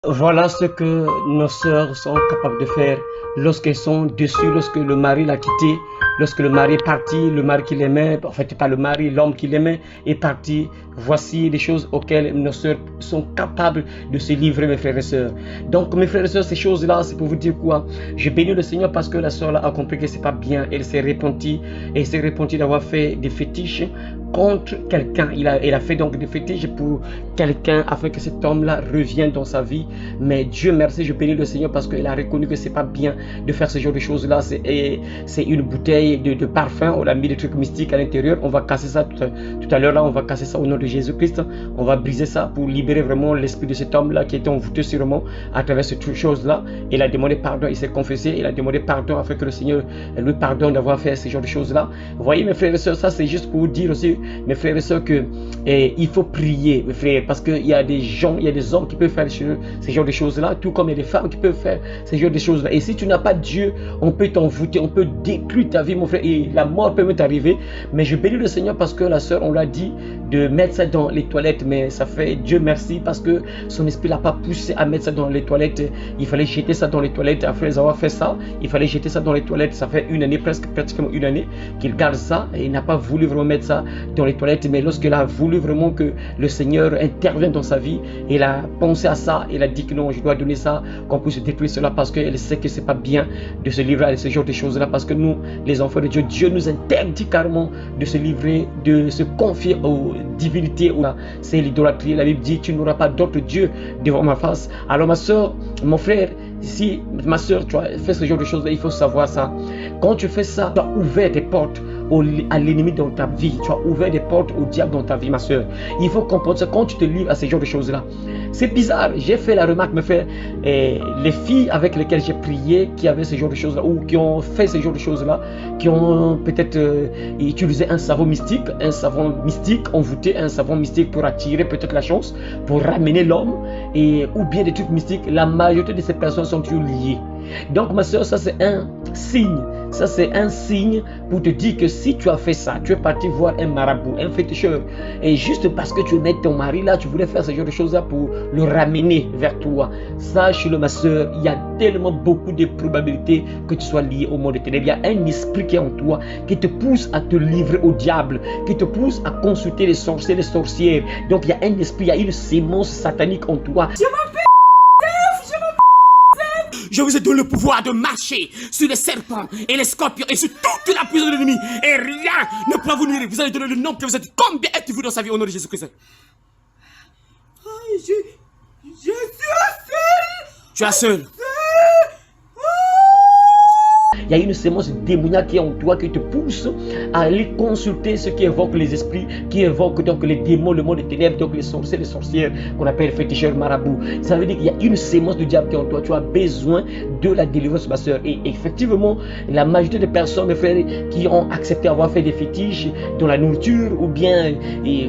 Voilà ce que nos sœurs sont capables de faire lorsqu'elles sont déçues, lorsque le mari l'a quitté, lorsque le mari est parti, le mari qui l'aimait, en fait pas le mari, l'homme qui l'aimait est parti. Voici les choses auxquelles nos sœurs sont capables de se livrer, mes frères et sœurs. Donc mes frères et sœurs, ces choses-là, c'est pour vous dire quoi? Je bénis le Seigneur parce que la sœur là a compris que c'est pas bien. Elle s'est repentie et elle s'est repentie d'avoir fait des fétiches contre quelqu'un. Elle a fait donc des fétiches pour quelqu'un afin que cet homme-là revienne dans sa vie. Mais Dieu merci, je bénis le Seigneur parce qu'elle a reconnu que c'est pas bien de faire ce genre de choses-là. C'est une bouteille de parfum, on a mis des trucs mystiques à l'intérieur. On va casser ça tout à l'heure là, on va casser ça au nom de Jésus-Christ. On va briser ça pour libérer vraiment l'esprit de cet homme-là qui était envoûté sûrement à travers cette chose-là. Il a demandé pardon, il s'est confessé, il a demandé pardon afin que le Seigneur lui pardonne d'avoir fait ce genre de choses-là. Vous voyez mes frères et sœurs, ça c'est juste pour vous dire aussi, mes frères et sœurs, que il faut prier, mes frères, parce qu'il y a des gens, il y a des hommes qui peuvent faire ce genre de choses-là, tout comme il y a des femmes qui peuvent faire ce genre de choses-là. Et si tu n'as pas Dieu, on peut t'envoûter, on peut détruire ta vie, mon frère, et la mort peut même t'arriver. Mais je bénis le Seigneur parce que la sœur, on l'a dit de mettre ça dans les toilettes, mais ça fait Dieu merci parce que son esprit l'a pas poussé à mettre ça dans les toilettes. Il fallait jeter ça dans les toilettes. Après avoir fait ça, il fallait jeter ça dans les toilettes. Ça fait une année, pratiquement une année qu'il garde ça et il n'a pas voulu vraiment mettre ça dans les toilettes. Mais lorsqu'il a voulu vraiment que le Seigneur intervienne dans sa vie, il a pensé à ça, il a dit que non, je dois donner ça, qu'on puisse détruire cela parce qu'elle sait que c'est pas bien de se livrer à ce genre de choses-là, parce que nous, les enfants de Dieu, Dieu nous interdit carrément de se livrer, de se confier aux divinités. C'est l'idolâtrie. La Bible dit, tu n'auras pas d'autre Dieu devant ma face. Alors ma soeur, mon frère, si ma soeur, tu as fait ce genre de choses-là, il faut savoir ça. Quand tu fais ça, tu as ouvert des portes à l'ennemi dans ta vie. Tu as ouvert des portes au diable dans ta vie, ma soeur. Il faut comprendre ça quand tu te livres à ce genre de choses-là. C'est bizarre. J'ai fait la remarque, mes frères, les filles avec lesquelles j'ai prié, qui avaient ce genre de choses-là, ou qui ont fait ce genre de choses-là, qui ont peut-être utilisé un savon mystique envoûté, un savon mystique pour attirer peut-être la chance, pour ramener l'homme, ou bien des trucs mystiques. La majorité de ces personnes sont toujours liées. Donc ma soeur, ça c'est un signe. Ça c'est un signe pour te dire que si tu as fait ça, tu es parti voir un marabout, un féticheur, et juste parce que tu aimais ton mari là, tu voulais faire ce genre de choses là pour le ramener vers toi. Sache-le ma soeur, il y a tellement beaucoup de probabilités que tu sois lié au monde des ténèbres. Il y a un esprit qui est en toi, qui te pousse à te livrer au diable, qui te pousse à consulter les sorciers, les sorcières. Donc il y a un esprit, il y a une sémence satanique en toi. Je vous ai donné le pouvoir de marcher sur les serpents et les scorpions et sur toute la puissance de l'ennemi. Et rien ne pourra vous nuire. Vous allez donner le nom que vous êtes. Combien êtes-vous dans sa vie au nom de Jésus-Christ? Je suis seul. Tu es seul. Il y a une sémence démoniaque qui est en toi, qui te pousse à aller consulter ce qui évoque les esprits, qui évoque donc les démons, le monde des ténèbres, donc les sorciers, les sorcières, qu'on appelle féticheurs, marabouts. Ça veut dire qu'il y a une sémence de diable qui est en toi. Tu as besoin de la délivrance, ma soeur. Et effectivement, la majorité des personnes, mes frères, qui ont accepté avoir fait des fétiches dans la nourriture, ou bien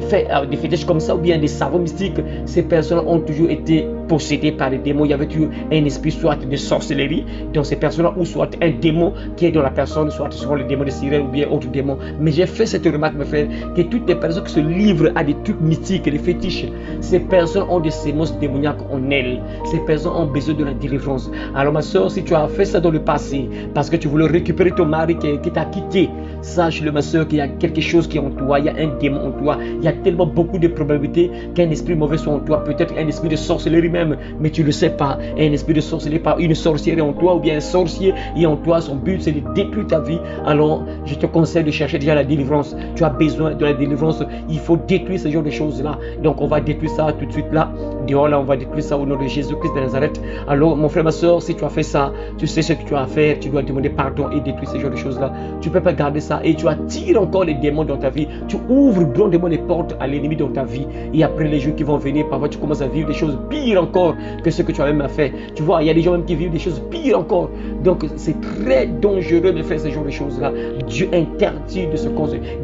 fait des fétiches comme ça, ou bien des savons mystiques, ces personnes ont toujours été possédées par des démons. Il y avait toujours un esprit soit de sorcellerie dans ces personnes, ou soit un démon qui est dans la personne, soit souvent le démon de sirène ou bien autre démon. Mais j'ai fait cette remarque, mes frères, que toutes les personnes qui se livrent à des trucs mystiques, des fétiches, ces personnes ont des sémences démoniaques en elles. Ces personnes ont besoin de la délivrance. Alors ma soeur, si tu as fait ça dans le passé, parce que tu voulais récupérer ton mari qui t'a quitté, sache-le ma soeur qu'il y a quelque chose qui est en toi, il y a un démon en toi, il y a tellement beaucoup de probabilités qu'un esprit mauvais soit en toi, peut-être un esprit de sorcellerie même, mais tu ne le sais pas. Un esprit de sorcellerie, par une sorcière est en toi, ou bien un sorcier est en toi, son but c'est de détruire ta vie. Alors je te conseille de chercher déjà la délivrance. Tu as besoin de la délivrance, il faut détruire ce genre de choses là. Donc on va détruire ça tout de suite là, dehors là, on va détruire ça au nom de Jésus-Christ de Nazareth. Alors mon frère, ma soeur, si tu as fait ça, tu sais ce que tu as à faire, tu dois demander pardon et détruire ce genre de choses là. Tu ne peux pas garder ça et tu attires encore les démons dans ta vie. Tu ouvres grandement les portes à l'ennemi dans ta vie, et après les jours qui vont venir, parfois tu commences à vivre des choses pires encore que ce que tu as même fait. Tu vois, il y a des gens même qui vivent des choses pires encore. Donc c'est très dangereux de faire ce genre de choses là. Dieu interdit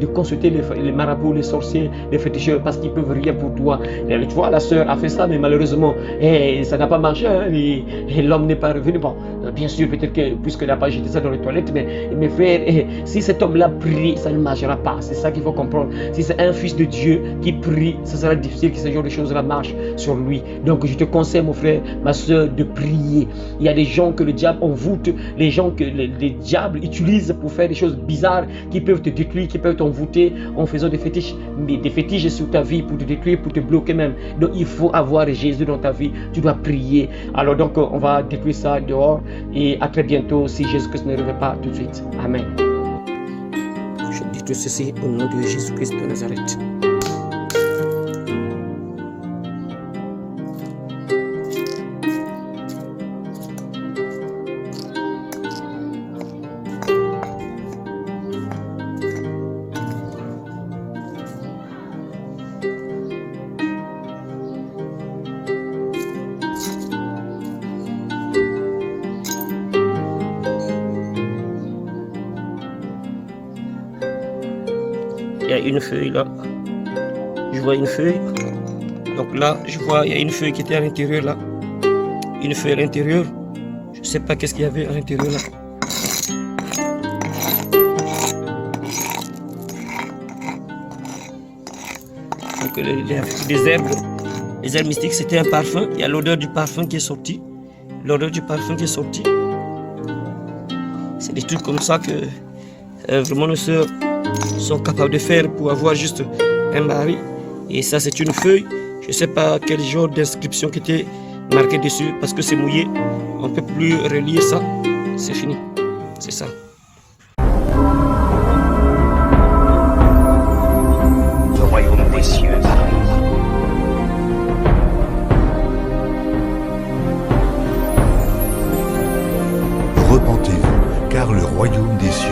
de consulter les marabouts, les sorciers, les féticheurs, parce qu'ils peuvent rien pour toi. Et tu vois, la sœur a fait ça, mais malheureusement ça n'a pas marché, hein, et l'homme n'est pas revenu. Bon, bien sûr, peut-être que, puisqu'il n'a pas jeté ça dans les toilettes, mais mes frères, si cet homme-là prie, ça ne marchera pas. C'est ça qu'il faut comprendre. Si c'est un fils de Dieu qui prie, ça sera difficile que ce genre de choses-là marchent sur lui. Donc, je te conseille, mon frère, ma soeur, de prier. Il y a des gens que le diable envoûte, les gens que les diables utilisent pour faire des choses bizarres qui peuvent te détruire, qui peuvent t'envoûter en faisant des fétiches sur ta vie pour te détruire, pour te bloquer même. Donc, il faut avoir Jésus dans ta vie. Tu dois prier. Alors, donc, on va détruire ça dehors et à très bientôt si Jésus-Christ ne revient pas tout de suite. Amen. Je dis tout ceci au nom de Jésus-Christ de Nazareth. Il y a une feuille là. Je vois une feuille. Donc là, je vois, il y a une feuille qui était à l'intérieur là. Une feuille à l'intérieur. Je ne sais pas qu'est-ce qu'il y avait à l'intérieur là. Donc des herbes. Les herbes mystiques, c'était un parfum. Il y a l'odeur du parfum qui est sorti. L'odeur du parfum qui est sorti. C'est des trucs comme ça que vraiment nos sœurs sont capables de faire pour avoir juste un mari. Et ça, c'est une feuille. Je ne sais pas quel genre d'inscription qui était marqué dessus parce que c'est mouillé. On ne peut plus relire ça. C'est fini. C'est ça. Le royaume des cieux arrive. Repentez-vous, car le royaume des cieux